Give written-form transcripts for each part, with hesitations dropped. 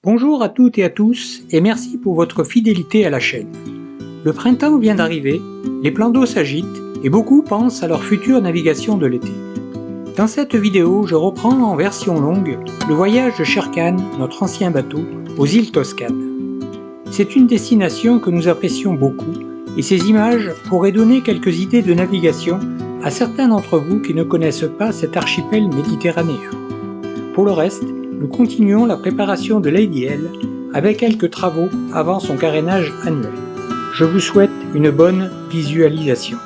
Bonjour à toutes et à tous et merci pour votre fidélité à la chaîne. Le printemps vient d'arriver, les plans d'eau s'agitent et beaucoup pensent à leur future navigation de l'été. Dans cette vidéo, je reprends en version longue le voyage de Sherkan, notre ancien bateau, aux îles Toscanes. C'est une destination que nous apprécions beaucoup et ces images pourraient donner quelques idées de navigation à certains d'entre vous qui ne connaissent pas cet archipel méditerranéen. Pour le reste, nous continuons la préparation de Lady L avec quelques travaux avant son carénage annuel. Je vous souhaite une bonne visualisation.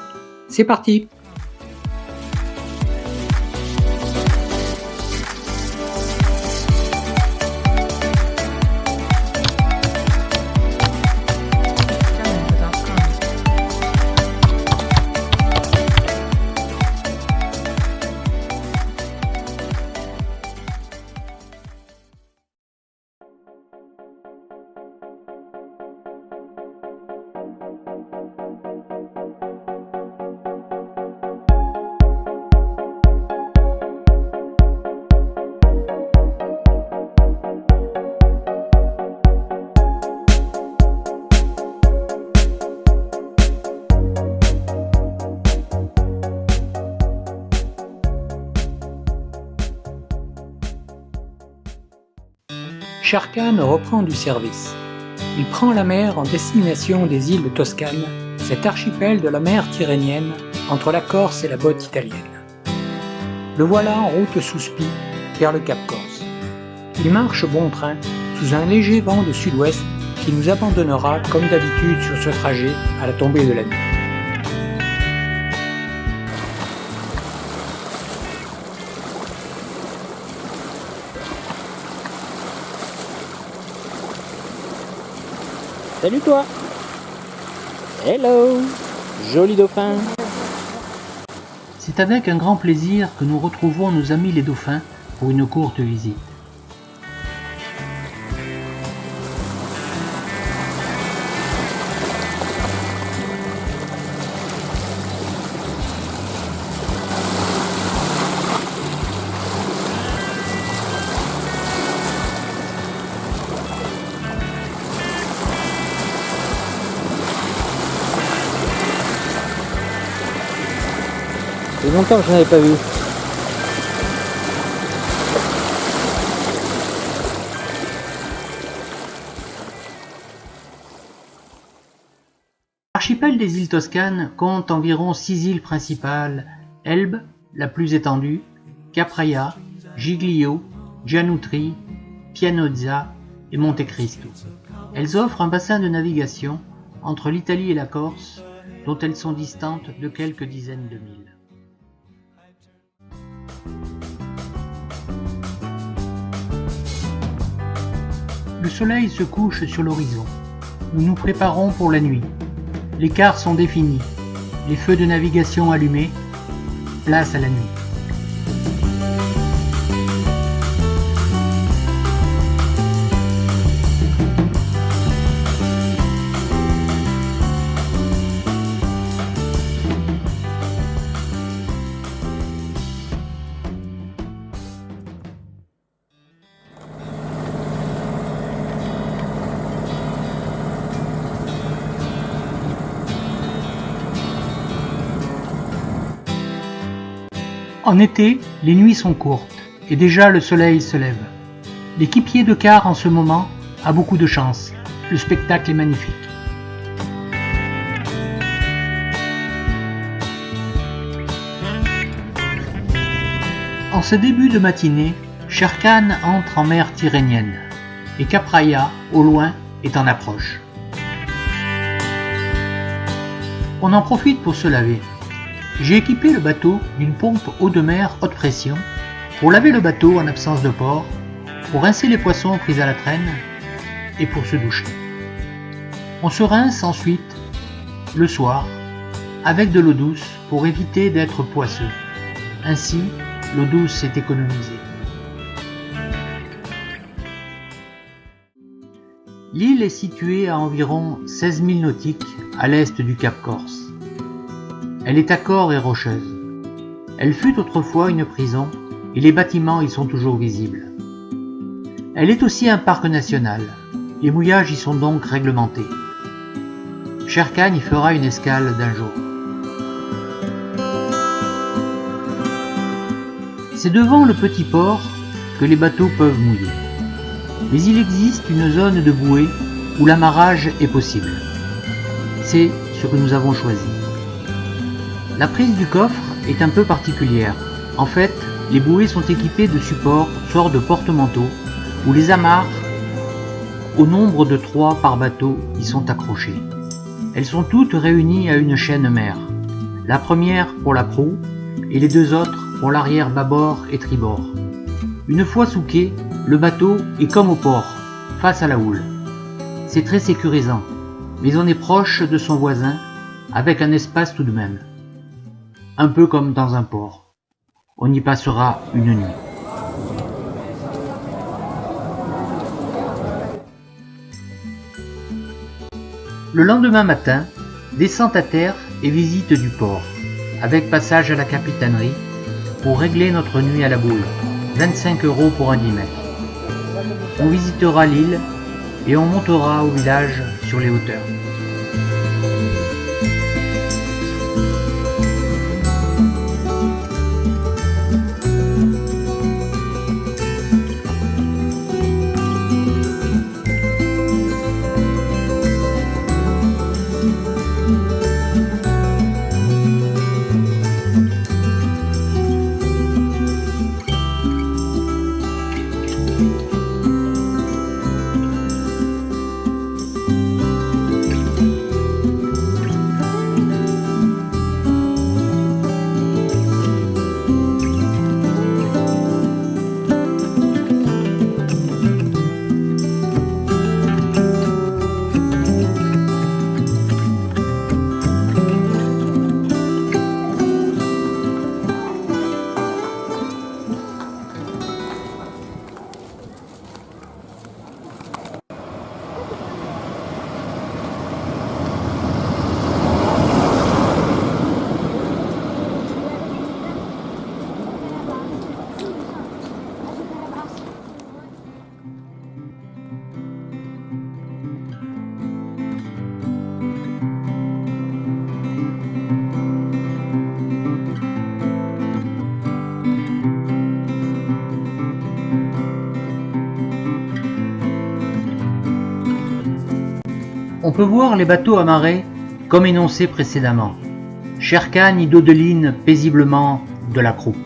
C'est parti! Sherkan reprend du service. Il prend la mer en destination des îles Toscanes, cet archipel de la mer Tyrrhénienne entre la Corse et la botte italienne. Le voilà en route sous spi vers le Cap Corse. Il marche bon train sous un léger vent de sud-ouest qui nous abandonnera comme d'habitude sur ce trajet à la tombée de la nuit. Salut toi! Hello! Joli dauphin! C'est avec un grand plaisir que nous retrouvons nos amis les dauphins pour une courte visite. Ça fait longtemps que je n'avais pas vu. L'archipel des îles Toscanes compte environ 6 îles principales: Elbe, la plus étendue, Capraia, Giglio, Gianoutri, Pianozza et Monte Cristo. Elles offrent un bassin de navigation entre l'Italie et la Corse, dont elles sont distantes de quelques dizaines de milles. Le soleil se couche sur l'horizon. Nous nous préparons pour la nuit. Les quarts sont définis, les feux de navigation allumés. Place à la nuit. En été, les nuits sont courtes et déjà le soleil se lève. L'équipier de quart en ce moment a beaucoup de chance. Le spectacle est magnifique. En ce début de matinée, Sherkan entre en mer Tyrrhénienne et Capraia, au loin, est en approche. On en profite pour se laver. J'ai équipé le bateau d'une pompe eau de mer haute pression pour laver le bateau en absence de port, pour rincer les poissons pris à la traîne et pour se doucher. On se rince ensuite, le soir, avec de l'eau douce pour éviter d'être poisseux. Ainsi, l'eau douce est économisée. L'île est située à environ 16 000 nautiques à l'est du Cap Corse. Elle est accore et rocheuse. Elle fut autrefois une prison et les bâtiments y sont toujours visibles. Elle est aussi un parc national. Les mouillages y sont donc réglementés. Sherkan y fera une escale d'un jour. C'est devant le petit port que les bateaux peuvent mouiller. Mais il existe une zone de bouée où l'amarrage est possible. C'est ce que nous avons choisi. La prise du coffre est un peu particulière. En fait, les bouées sont équipées de supports, sortes de porte-manteaux, où les amarres, au nombre de 3 par bateau, y sont accrochées. Elles sont toutes réunies à une chaîne mère. La première pour la proue et les 2 autres pour l'arrière bâbord et tribord. Une fois sous quai, le bateau est comme au port, face à la houle. C'est très sécurisant, mais on est proche de son voisin, avec un espace tout de même. Un peu comme dans un port. On y passera une nuit. Le lendemain matin, descente à terre et visite du port, avec passage à la capitainerie, pour régler notre nuit à la boule, 25 € pour un 10 mètres. On visitera l'île et on montera au village sur les hauteurs. On peut voir les bateaux amarrés comme énoncé précédemment. Sherkan y dodeline paisiblement de la croupe.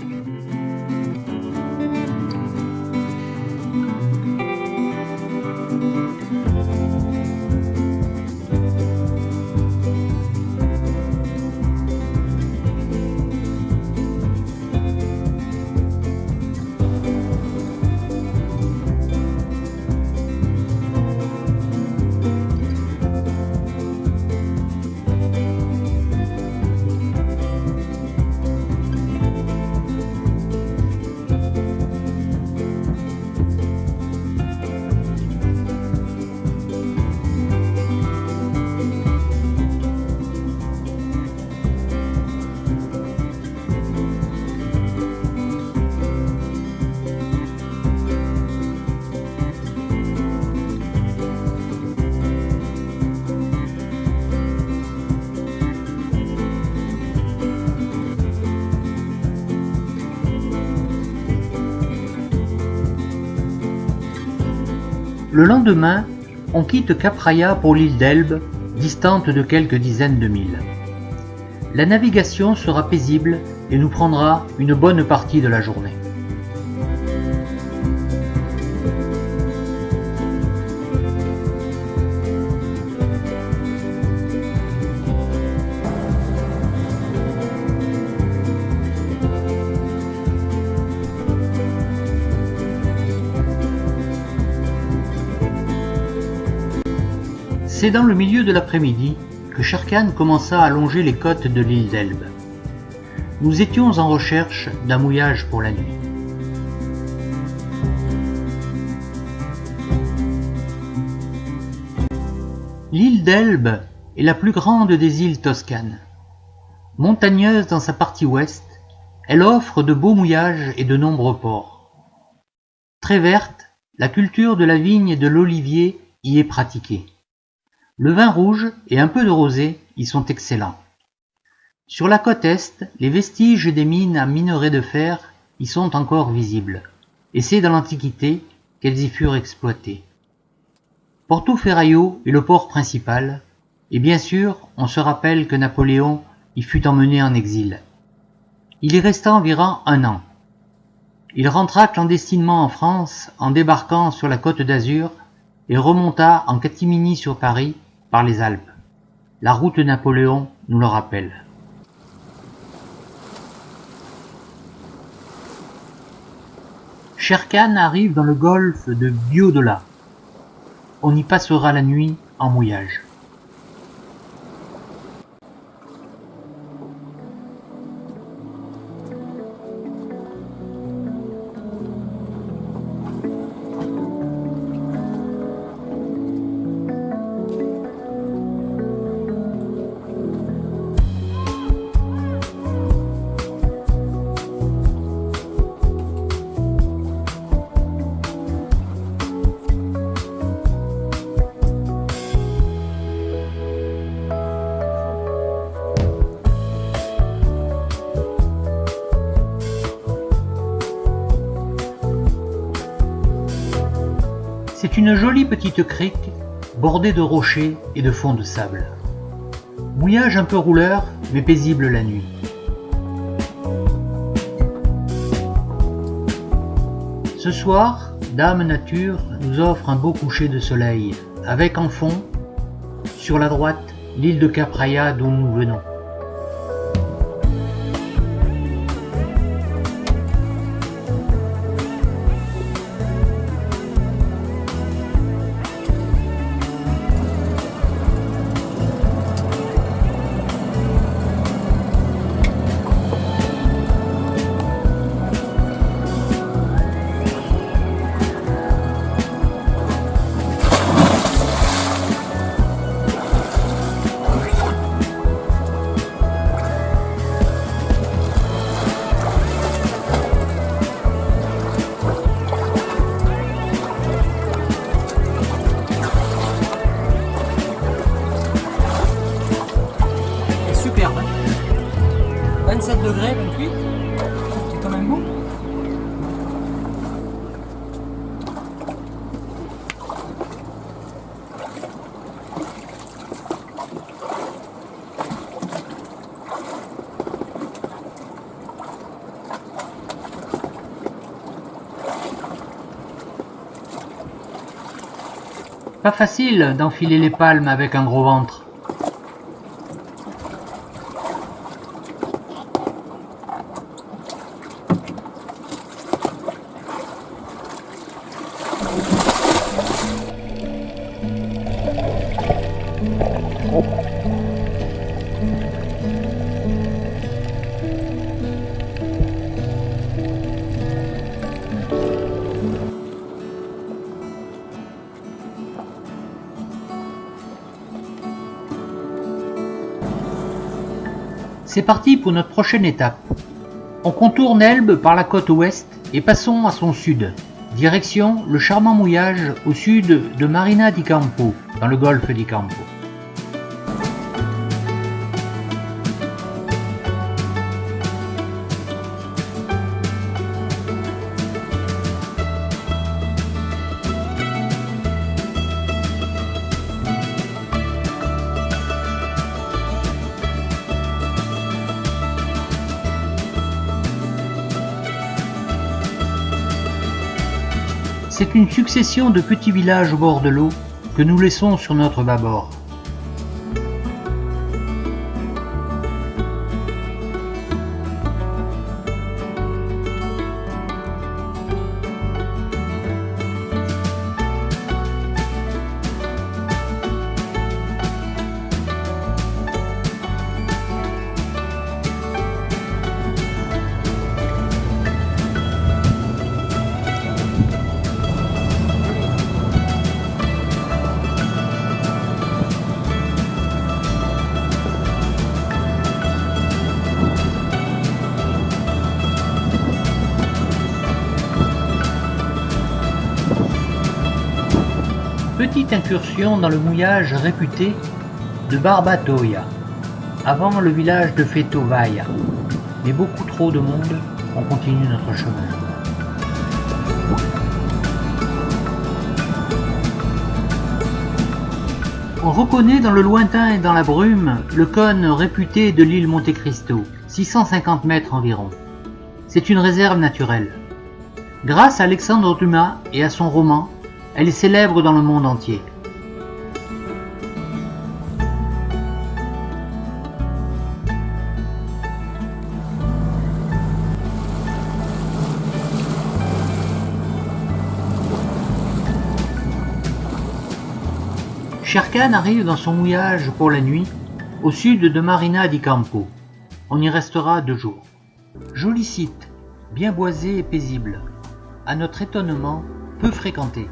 Le lendemain, on quitte Cap Raya pour l'île d'Elbe, distante de quelques dizaines de milles. La navigation sera paisible et nous prendra une bonne partie de la journée. C'est dans le milieu de l'après-midi que Sherkan commença à longer les côtes de l'île d'Elbe. Nous étions en recherche d'un mouillage pour la nuit. L'île d'Elbe est la plus grande des îles toscanes. Montagneuse dans sa partie ouest, elle offre de beaux mouillages et de nombreux ports. Très verte, La culture de la vigne et de l'olivier y est pratiquée. Le vin rouge et un peu de rosé y sont excellents. Sur la côte est, les vestiges des mines à minerai de fer y sont encore visibles, et c'est dans l'Antiquité qu'elles y furent exploitées. Porto Ferraio est le port principal, et bien sûr, on se rappelle que Napoléon y fut emmené en exil. Il y resta environ 1 an. Il rentra clandestinement en France en débarquant sur la Côte d'Azur et remonta en catimini sur Paris par les Alpes. La route de Napoléon nous le rappelle. Sherkan arrive dans le golfe de Biodola. On y passera la nuit en mouillage. C'est une jolie petite crique bordée de rochers et de fonds de sable. Mouillage un peu rouleur, mais paisible la nuit. Ce soir, Dame Nature nous offre un beau coucher de soleil, avec en fond, sur la droite, l'île de Capraia d'où nous venons. Superbe. 27 degrés, 28. C'est quand même bon. Pas facile d'enfiler les palmes avec un gros ventre. C'est parti pour notre prochaine étape. On contourne Elbe par la côte ouest et passons à son sud. Direction le charmant mouillage au sud de Marina di Campo, dans le golfe di Campo. C'est une succession de petits villages au bord de l'eau que nous laissons sur notre bâbord. Petite incursion dans le mouillage réputé de Barbatoia, avant le village de Fetovaia. Mais beaucoup trop de monde, on continue notre chemin. On reconnaît dans le lointain et dans la brume le cône réputé de l'île Monte Cristo, 650 mètres environ. C'est une réserve naturelle. Grâce à Alexandre Dumas et à son roman, elle est célèbre dans le monde entier. Sherkan arrive dans son mouillage pour la nuit, au sud de Marina di Campo. On y restera 2 jours. Joli site, bien boisé et paisible. À notre étonnement, peu fréquenté.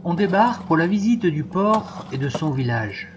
On débarque pour la visite du port et de son village.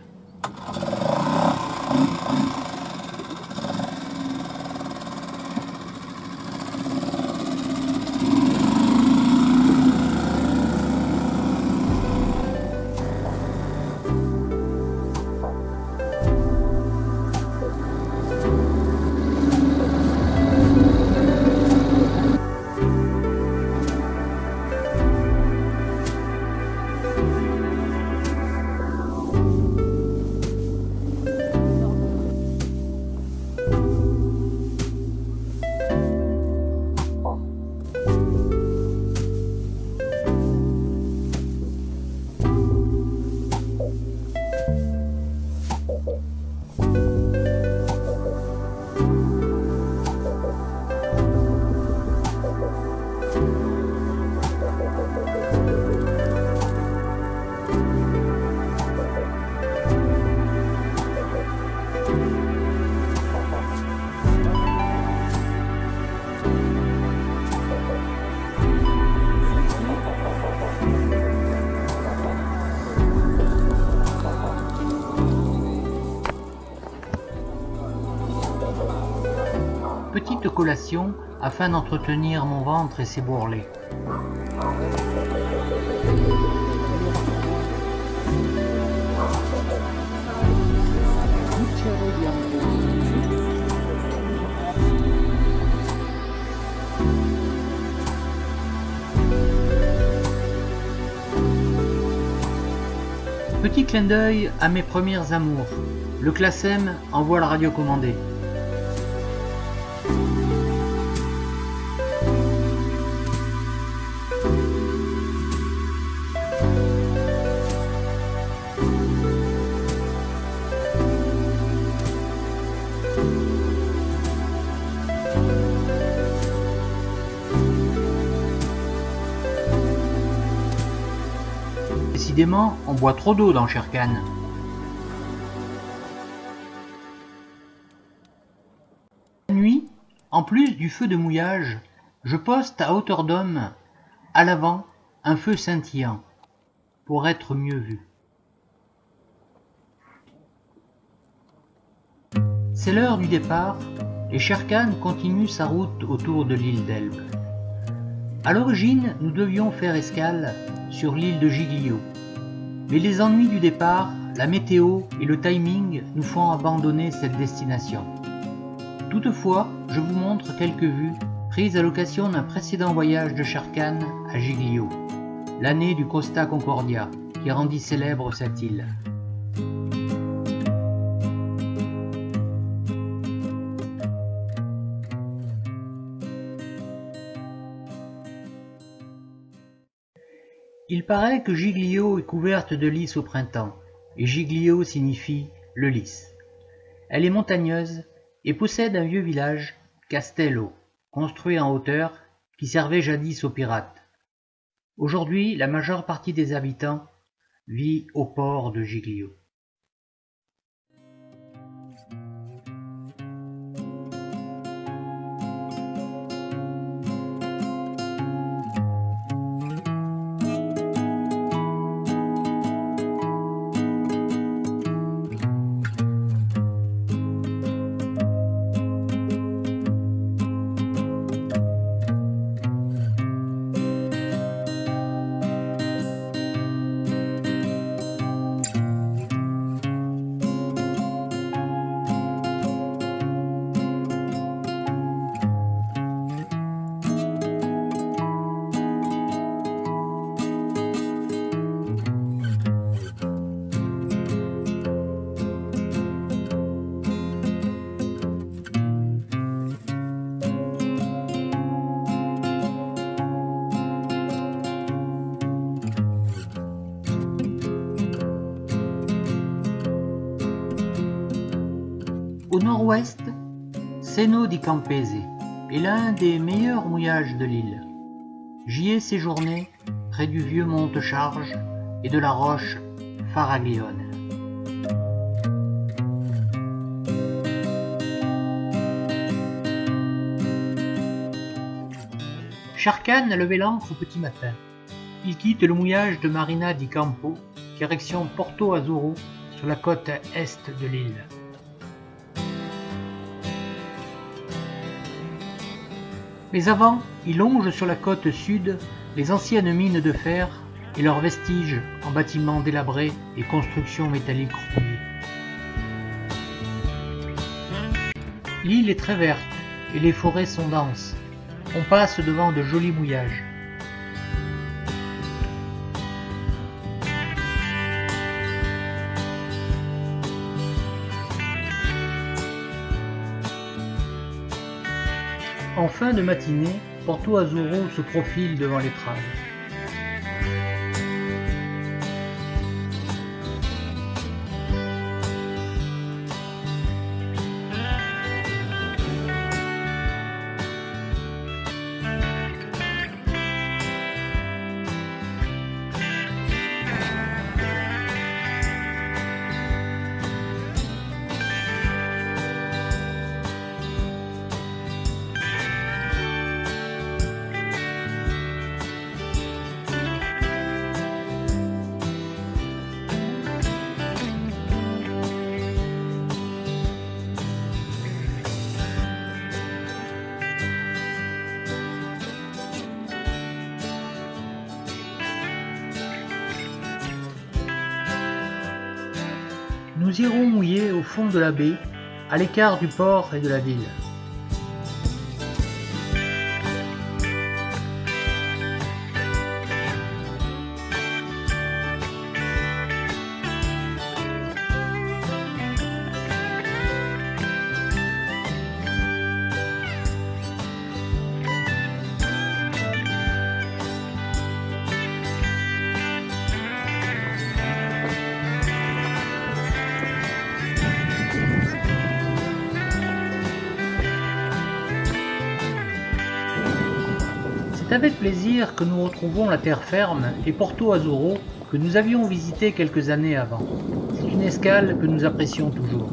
Petite collation afin d'entretenir mon ventre et ses bourrelets. Petit clin d'œil à mes premières amours. Le Classem envoie la radio commandée. Décidément, on boit trop d'eau dans Sherkan. La nuit, en plus du feu de mouillage, je poste à hauteur d'homme, à l'avant, un feu scintillant, pour être mieux vu. C'est l'heure du départ, et Sherkan continue sa route autour de l'île d'Elbe. À l'origine, nous devions faire escale sur l'île de Giglio. Mais les ennuis du départ, la météo et le timing nous font abandonner cette destination. Toutefois, je vous montre quelques vues prises à l'occasion d'un précédent voyage de Sherkan à Giglio, l'année du Costa Concordia, qui rendit célèbre cette île. Il paraît que Giglio est couverte de lys au printemps, et Giglio signifie le lys. Elle est montagneuse et possède un vieux village, Castello, construit en hauteur, qui servait jadis aux pirates. Aujourd'hui, la majeure partie des habitants vit au port de Giglio. Au nord-ouest, Seno di Campese est l'un des meilleurs mouillages de l'île. J'y ai séjourné près du vieux Monte-Charge et de la roche Faraglione. Sherkan a levé l'ancre au petit matin. Il quitte le mouillage de Marina di Campo, direction Porto Azzurro, sur la côte est de l'île. Mais avant, il longe sur la côte sud les anciennes mines de fer et leurs vestiges en bâtiments délabrés et constructions métalliques rouillées. L'île est très verte et les forêts sont denses. On passe devant de jolis mouillages. En fin de matinée, Porto Azzurro se profile devant l'étrave. Nous irons mouiller au fond de la baie, à l'écart du port et de la ville. C'est avec plaisir que nous retrouvons la terre ferme et Porto Azzurro que nous avions visité quelques années avant. C'est une escale que nous apprécions toujours.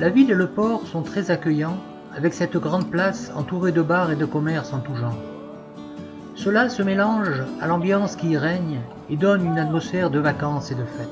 La ville et le port sont très accueillants, avec cette grande place entourée de bars et de commerces en tout genre. Cela se mélange à l'ambiance qui y règne et donne une atmosphère de vacances et de fêtes.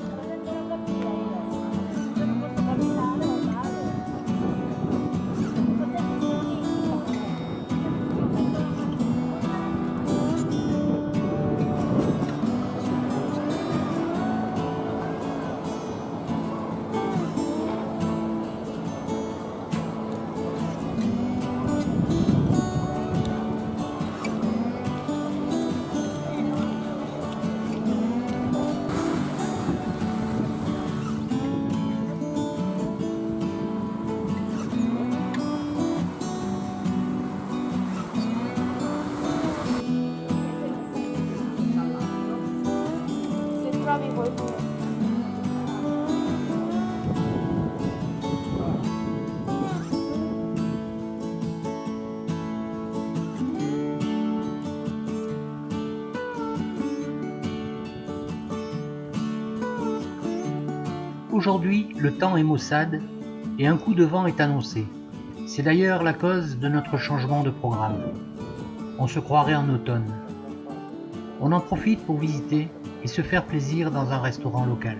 Aujourd'hui, le temps est maussade et un coup de vent est annoncé. C'est d'ailleurs la cause de notre changement de programme. On se croirait en automne. On en profite pour visiter et se faire plaisir dans un restaurant local.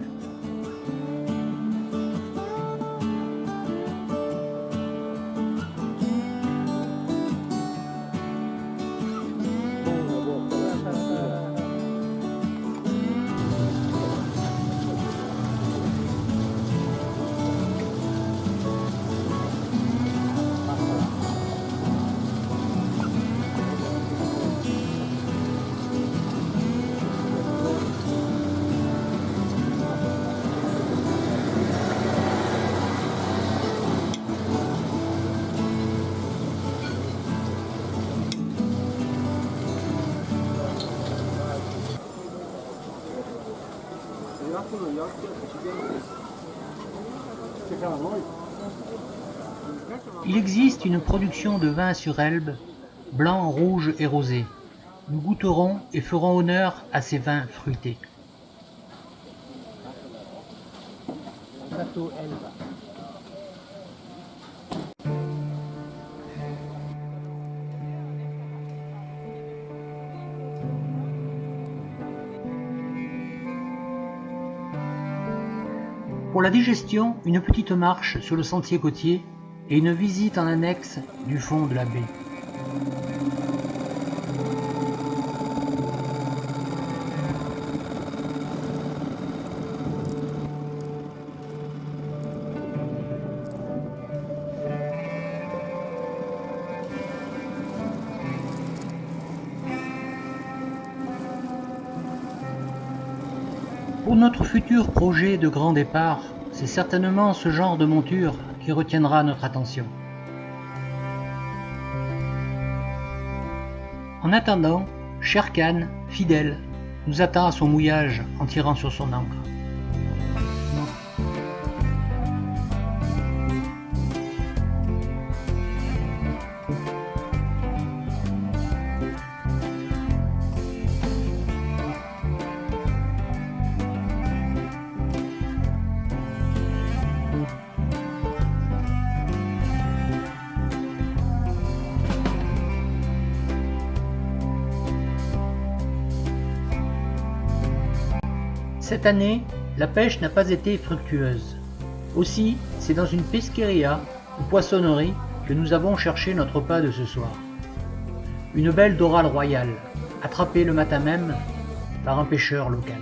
Il existe une production de vin sur Elbe, blanc, rouge et rosé. Nous goûterons et ferons honneur à ces vins fruités. Pour la digestion, une petite marche sur le sentier côtier et une visite en annexe du fond de la baie. Pour notre futur projet de grand départ, c'est certainement ce genre de monture qui retiendra notre attention. En attendant, Sherkan, fidèle, nous attend à son mouillage en tirant sur son ancre. Cette année, la pêche n'a pas été fructueuse. Aussi, c'est dans une pesqueria ou poissonnerie que nous avons cherché notre repas de ce soir. Une belle dorale royale, attrapée le matin même par un pêcheur local.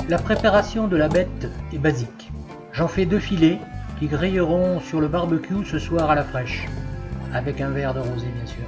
La préparation de la bête est basique. J'en fais 2 filets qui grilleront sur le barbecue ce soir à la fraîche, avec un verre de rosé bien sûr.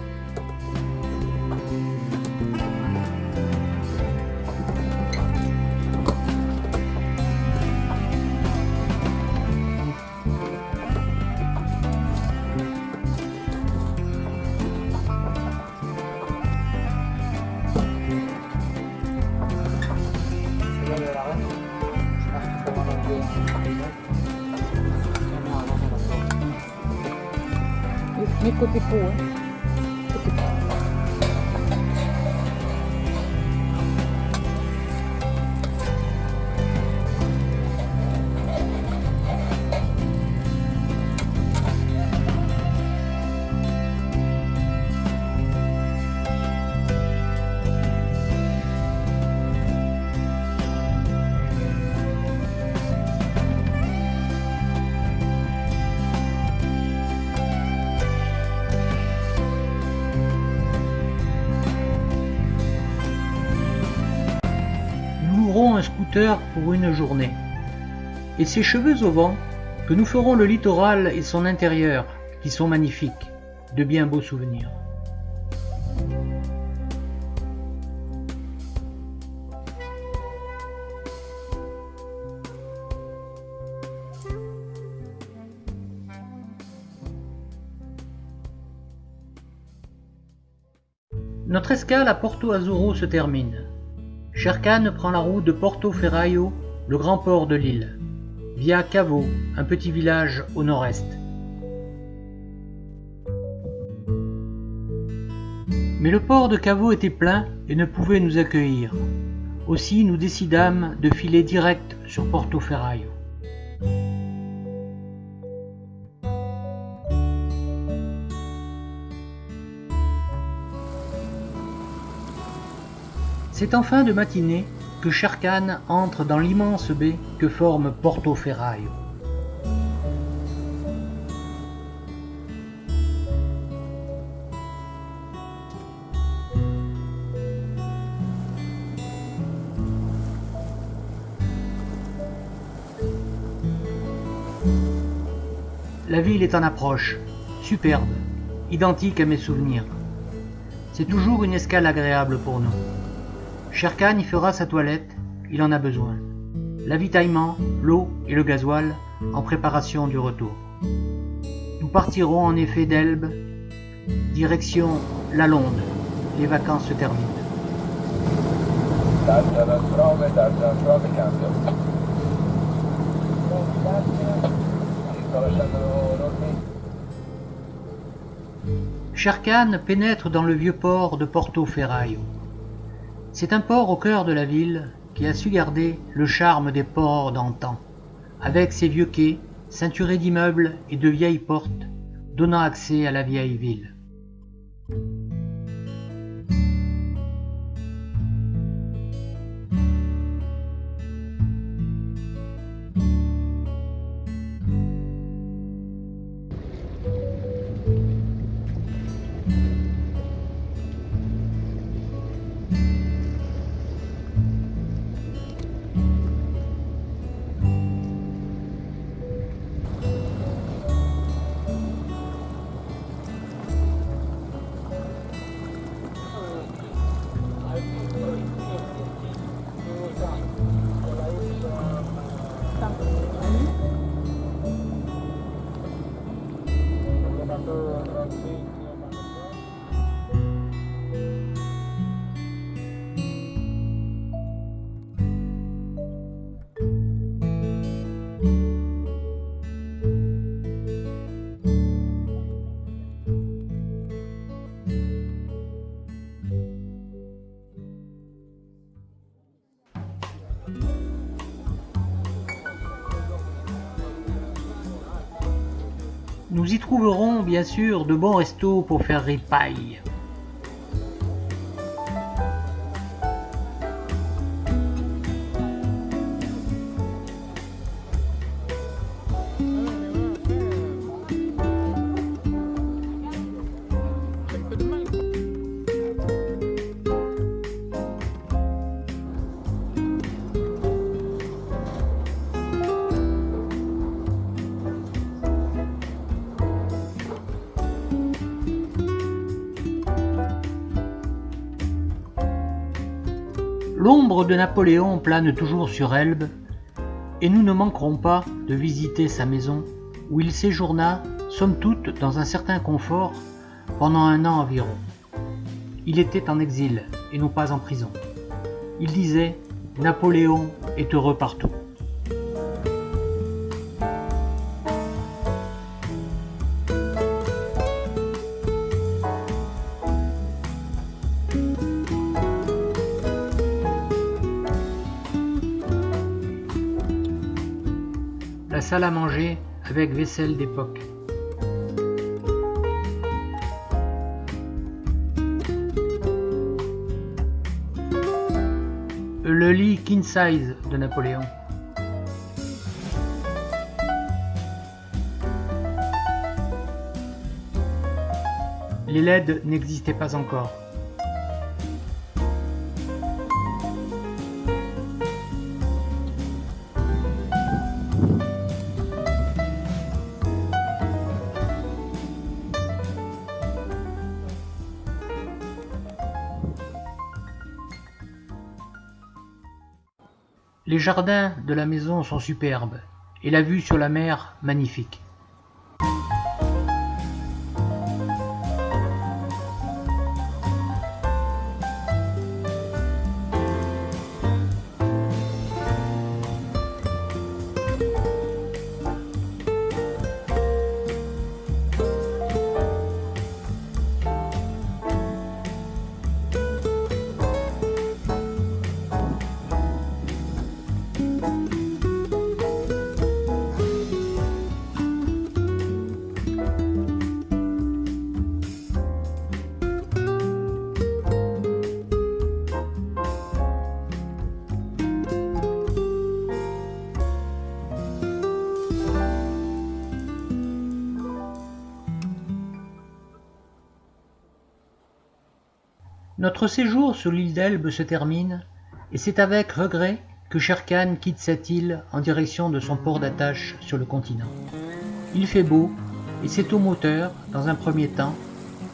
Mais côté peau, hein. Côté peau. Un scooter pour une journée. Et ces cheveux au vent, que nous ferons le littoral et son intérieur, qui sont magnifiques, de bien beaux souvenirs. Notre escale à Porto Azuro se termine. Sherkan prend la route de Porto Ferraio, le grand port de l'île, via Cavo, un petit village au nord-est. Mais le port de Cavo était plein et ne pouvait nous accueillir. Aussi nous décidâmes de filer direct sur Porto Ferraio. C'est en fin de matinée que Sherkan entre dans l'immense baie que forme Porto Ferraio. La ville est en approche, superbe, identique à mes souvenirs. C'est toujours une escale agréable pour nous. Sherkan y fera sa toilette, il en a besoin. L'avitaillement, l'eau et le gasoil en préparation du retour. Nous partirons en effet d'Elbe, direction La Londe. Les vacances se terminent. Sherkan pénètre dans le vieux port de Porto Ferraio. C'est un port au cœur de la ville qui a su garder le charme des ports d'antan, avec ses vieux quais, ceinturés d'immeubles et de vieilles portes, donnant accès à la vieille ville. Nous y trouverons bien sûr de bons restos pour faire ripaille. L'ombre de Napoléon plane toujours sur Elbe, et nous ne manquerons pas de visiter sa maison, où il séjourna, somme toute, dans un certain confort, pendant 1 an environ. Il était en exil, et non pas en prison. Il disait « Napoléon est heureux partout ». salle à manger avec vaisselle d'époque. Le lit king size de Napoléon. Les LED n'existaient pas encore. Les jardins de la maison sont superbes et la vue sur la mer magnifique. Notre séjour sur l'île d'Elbe se termine, et c'est avec regret que Shere-Khan quitte cette île en direction de son port d'attache sur le continent. Il fait beau, et c'est au moteur, dans un premier temps,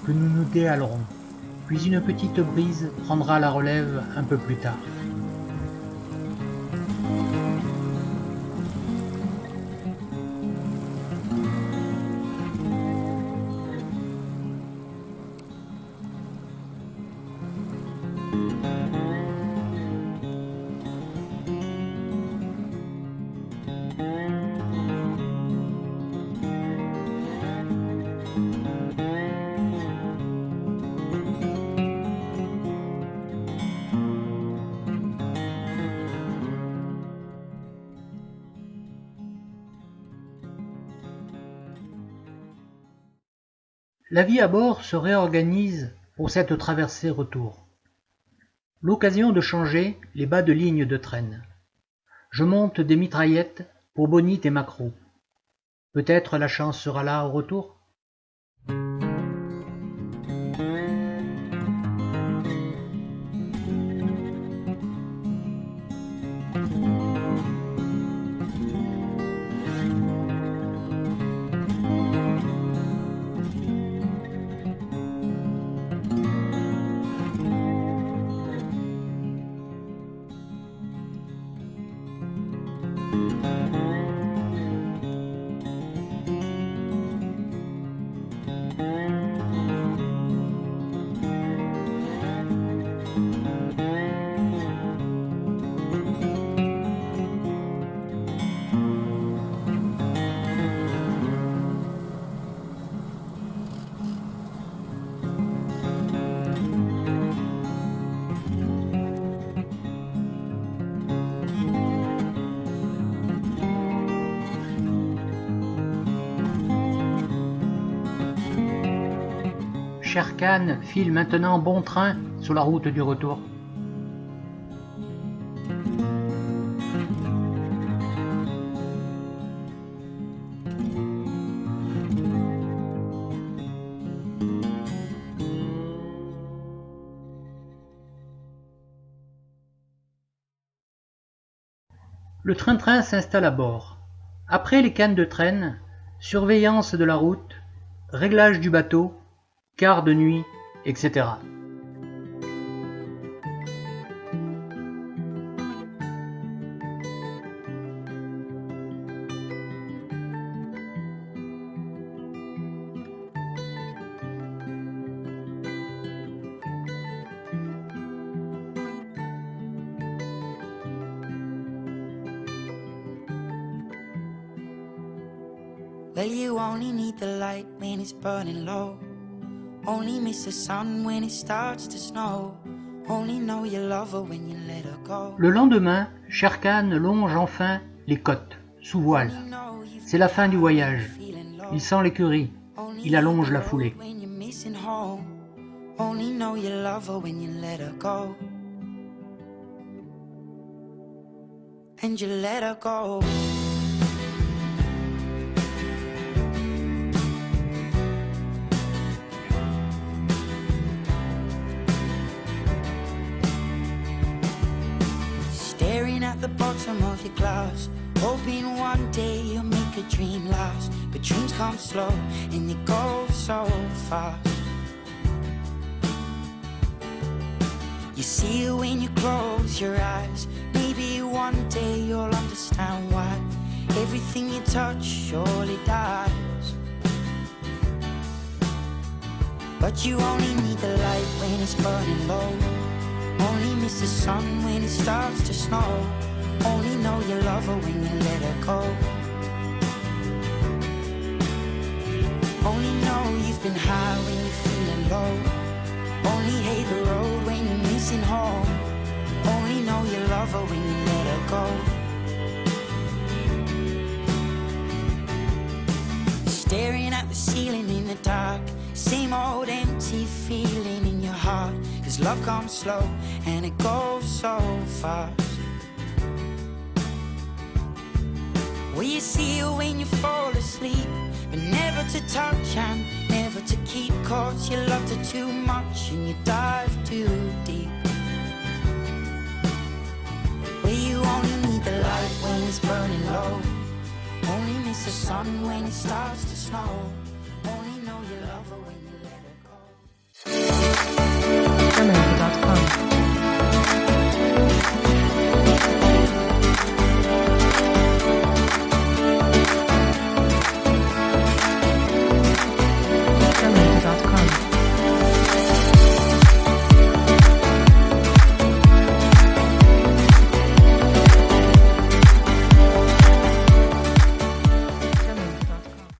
que nous nous déhalerons, puis une petite brise prendra la relève un peu plus tard. La vie à bord se réorganise pour cette traversée retour. L'occasion de changer les bas de ligne de traîne. Je monte des mitraillettes pour bonite et maquereau. Peut-être la chance sera là au retour. Shere-Khan file maintenant bon train sur la route du retour. Le train-train s'installe à bord. Après les cannes de traîne, surveillance de la route, réglage du bateau, quart de nuit, etc. Well, you only need the light when it's burning low. Only miss the sun when it starts to snow. Only know you love her when you let her go. Le lendemain, Shere-Khan longe enfin les côtes, sous voile. C'est la fin du voyage. Il sent l'écurie. Il allonge la foulée. When you're missing home, only know you love her when you let her go. And you let her go. Staring at the bottom of your glass, hoping one day you'll make a dream last. But dreams come slow and they go so fast. You see it when you close your eyes. Maybe one day you'll understand why everything you touch surely dies. But you only need the light when it's burning low. Only miss the sun when it starts to snow. Only know you love her when you let her go. Only know you've been high when you're feeling low. Only hate the road when you're missing home. Only know you love her when you let her go. Staring at the ceiling in the dark, same old empty feeling in your heart. 'Cause love comes slow and it goes so fast. Well, you see her when you fall asleep, but never to touch and never to keep. 'Cause you loved her too much and you dive too deep. Well, you only need the light when it's burning low. Only miss the sun when it starts to snow. Only know you love her when you let her go. Jamendo.com